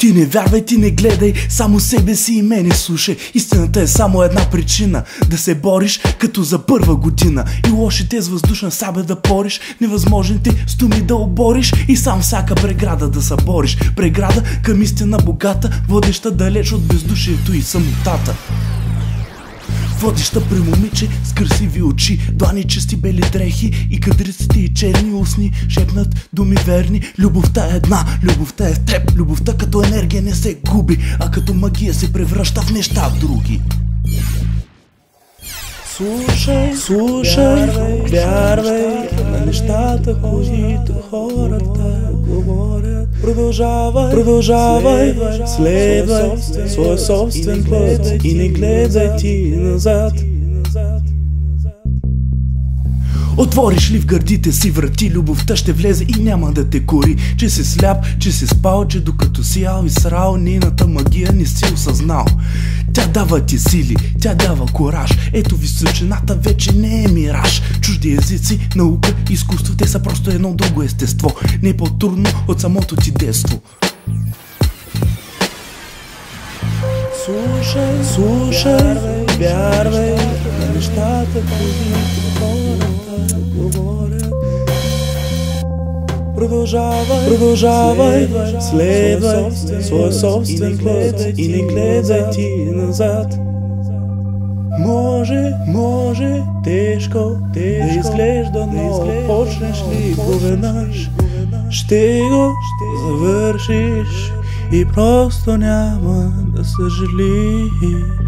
Ти не вярвай, ти не гледай, само себе си и мене слушай. Истината е само една причина да се бориш като за първа година. И лошите с въздушна сабя да пориш, невъзможните с думи да обориш и сам всяка преграда да събориш. Преграда към истина богата, водеща далеч от бездушието и самотата. Водеща при момиче с красиви очи, длани чисти бели дрехи и кадриците и черни устни шепнат думи верни. Любовта е една, любовта е в теб. Любовта като енергия не се губи, а като магия се превръща в неща други. Слушай, вярвай на нещата, които хората говорят. Продължавай, следвай своя собствен път и не гледай ти назад. Отвориш ли в гърдите си врати, любовта ще влезе и няма да те кори. Че си сляп, че си спал, че докато си ял и срал, нейната магия не си осъзнал. Тя дава ти сили, тя дава кораж. Ето височината вече не е мираж. Чужди езици, наука, изкуство, те са просто едно друго естество. Не е по-трудно от самото ти детство. Слушай, вярвай на нещата, които хората говорят. Продължавай, следвай своя собствен път и не гледай ти назад. Може тежко да изглежда, но почнеш ли го веднъж, ще го завършиш и просто няма да съжалиш.